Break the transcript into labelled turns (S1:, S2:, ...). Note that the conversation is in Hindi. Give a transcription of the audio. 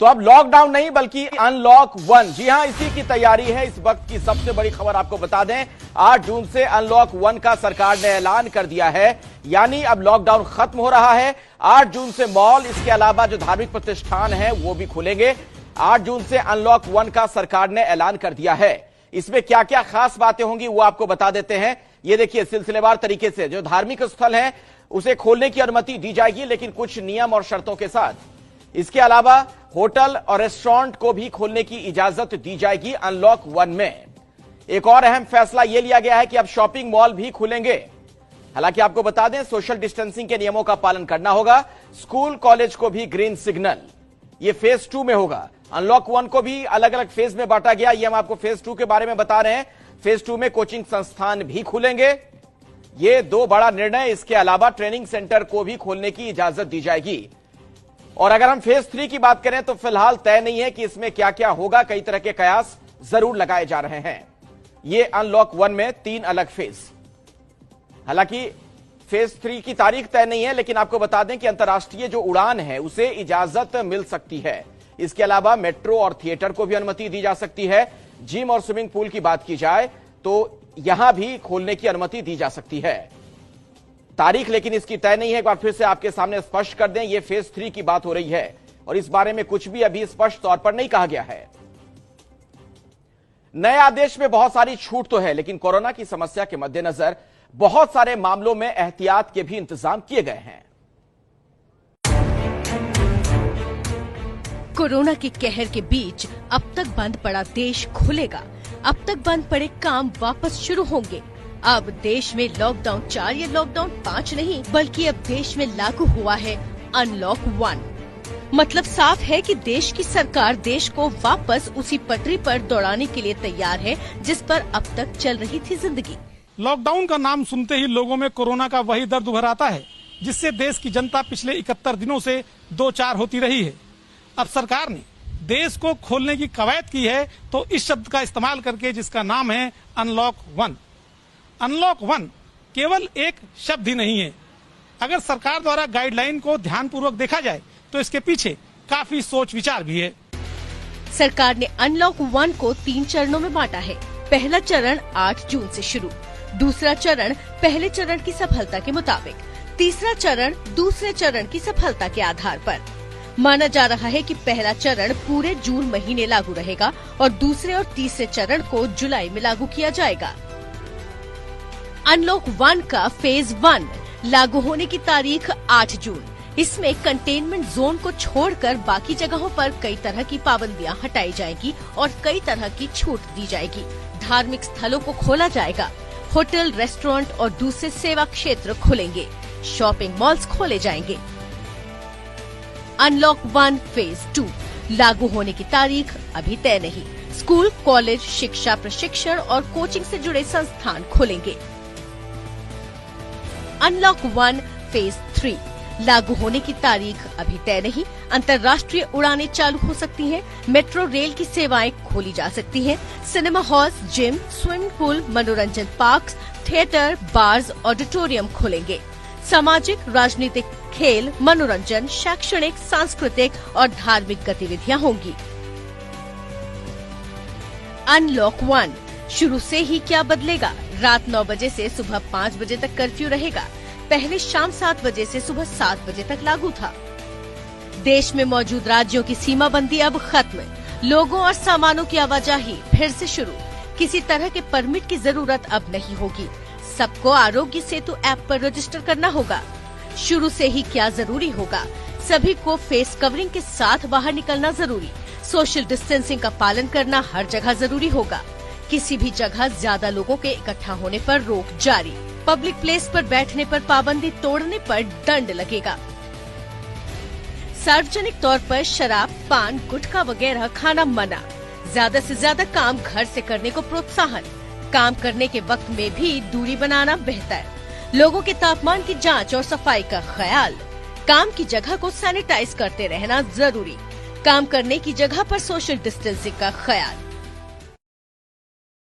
S1: तो अब लॉकडाउन नहीं बल्कि अनलॉक 1, जी हां, इसी की तैयारी है। इस वक्त की सबसे बड़ी खबर आपको बता दें, 8 जून से अनलॉक 1 का सरकार ने ऐलान कर दिया है, यानी अब लॉकडाउन खत्म हो रहा है। 8 जून से मॉल, इसके अलावा जो धार्मिक प्रतिष्ठान है वो भी खुलेंगे। 8 जून से अनलॉक 1 का सरकार ने ऐलान कर दिया है। इसमें क्या क्या खास बातें होंगी वो आपको बता देते हैं। ये देखिए, सिलसिलेवार तरीके से जो धार्मिक स्थल है उसे खोलने की अनुमति दी जाएगी, लेकिन कुछ नियम और शर्तों के साथ। इसके अलावा होटल और रेस्टोरेंट को भी खोलने की इजाजत दी जाएगी अनलॉक 1 में। एक और अहम फैसला यह लिया गया है कि अब शॉपिंग मॉल भी खुलेंगे। हालांकि आपको बता दें, सोशल डिस्टेंसिंग के नियमों का पालन करना होगा। स्कूल कॉलेज को भी ग्रीन सिग्नल, यह फेज 2 में होगा। अनलॉक 1 को भी अलग अलग फेज में बांटा गया, यह हम आपको फेज 2 के बारे में बता रहे हैं। फेज 2 में कोचिंग संस्थान भी खुलेंगे, यह 2 बड़ा निर्णय। इसके अलावा ट्रेनिंग सेंटर को भी खोलने की इजाजत दी जाएगी। और अगर हम फेज 3 की बात करें तो फिलहाल तय नहीं है कि इसमें क्या क्या होगा। कई तरह के कयास जरूर लगाए जा रहे हैं। यह अनलॉक 1 में 3 अलग फेज। हालांकि फेज 3 की तारीख तय नहीं है, लेकिन आपको बता दें कि अंतर्राष्ट्रीय जो उड़ान है उसे इजाजत मिल सकती है। इसके अलावा मेट्रो और थिएटर को भी अनुमति दी जा सकती है। जिम और स्विमिंग पूल की बात की जाए तो यहां भी खोलने की अनुमति दी जा सकती है। तारीख लेकिन इसकी तय नहीं है। एक बार फिर से आपके सामने स्पष्ट कर दें, यह फेज 3 की बात हो रही है और इस बारे में कुछ भी अभी स्पष्ट तौर पर नहीं कहा गया है। नए आदेश में बहुत सारी छूट तो है, लेकिन कोरोना की समस्या के मद्देनजर बहुत सारे मामलों में एहतियात के भी इंतजाम किए गए हैं।
S2: कोरोना के कहर के बीच अब तक बंद पड़ा देश खुलेगा। अब तक बंद पड़े काम वापस शुरू होंगे। अब देश में लॉकडाउन 4 या लॉकडाउन 5 नहीं, बल्कि अब देश में लागू हुआ है अनलॉक 1। मतलब साफ है कि देश की सरकार देश को वापस उसी पटरी पर दौड़ाने के लिए तैयार है जिस पर अब तक चल रही थी जिंदगी।
S3: लॉकडाउन का नाम सुनते ही लोगों में कोरोना का वही दर्द उभर आता है, जिससे देश की जनता पिछले 71 दिनों से 2-4 होती रही है। अब सरकार ने देश को खोलने की कवायद की है, तो इस शब्द का इस्तेमाल करके, जिसका नाम है अनलॉक 1। अनलॉक 1 केवल एक शब्द ही नहीं है। अगर सरकार द्वारा गाइडलाइन को ध्यानपूर्वक देखा जाए तो इसके पीछे काफी सोच विचार भी है।
S2: सरकार ने अनलॉक 1 को 3 चरणों में बांटा है। पहला चरण 8 जून से शुरू, दूसरा चरण पहले चरण की सफलता के मुताबिक, तीसरा चरण दूसरे चरण की सफलता के आधार पर। माना जा रहा है कि पहला चरण पूरे जून महीने लागू रहेगा और दूसरे और तीसरे चरण को जुलाई में लागू किया जाएगा। अनलॉक 1 का फेज 1 लागू होने की तारीख 8 जून। इसमें कंटेनमेंट जोन को छोड़कर बाकी जगहों पर कई तरह की पाबंदियां हटाई जाएगी और कई तरह की छूट दी जाएगी। धार्मिक स्थलों को खोला जाएगा। होटल, रेस्टोरेंट और दूसरे सेवा क्षेत्र खुलेंगे। शॉपिंग मॉल्स खोले जाएंगे। अनलॉक 1 फेज 2 लागू होने की तारीख अभी तय नहीं। स्कूल, कॉलेज, शिक्षा, प्रशिक्षण और कोचिंग से जुड़े संस्थान खुलेंगे। अनलॉक 1 फेज 3 लागू होने की तारीख अभी तय नहीं। अंतर्राष्ट्रीय उड़ानें चालू हो सकती हैं। मेट्रो रेल की सेवाएं खोली जा सकती हैं। Cinema halls, gym, swimming pool, मनोरंजन पार्क्स, थिएटर, बार्स, ऑडिटोरियम खुलेंगे। सामाजिक, राजनीतिक, खेल, मनोरंजन, शैक्षणिक, सांस्कृतिक और धार्मिक गतिविधियां होंगी। अनलॉक 1 शुरू से ही क्या बदलेगा? रात 9 बजे से सुबह 5 बजे तक कर्फ्यू रहेगा। पहले शाम 7 बजे से सुबह 7 बजे तक लागू था। देश में मौजूद राज्यों की सीमाबंदी अब खत्म। लोगों और सामानों की आवाजाही फिर से शुरू। किसी तरह के परमिट की जरूरत अब नहीं होगी। सबको आरोग्य सेतु ऐप पर रजिस्टर करना होगा। शुरू से ही क्या जरूरी होगा? सभी को फेस कवरिंग के साथ बाहर निकलना जरूरी। सोशल डिस्टेंसिंग का पालन करना हर जगह जरूरी होगा। किसी भी जगह ज्यादा लोगों के इकट्ठा होने पर रोक जारी। पब्लिक प्लेस पर बैठने पर पाबंदी तोड़ने पर दंड लगेगा। सार्वजनिक तौर पर शराब, पान, गुटखा वगैरह खाना मना। ज्यादा से ज्यादा काम घर से करने को प्रोत्साहन। काम करने के वक्त में भी दूरी बनाना बेहतर। लोगों के तापमान की जांच और सफाई का ख्याल। काम की जगह को सैनिटाइज करते रहना जरूरी। काम करने की जगह पर सोशल डिस्टेंसिंग का ख्याल।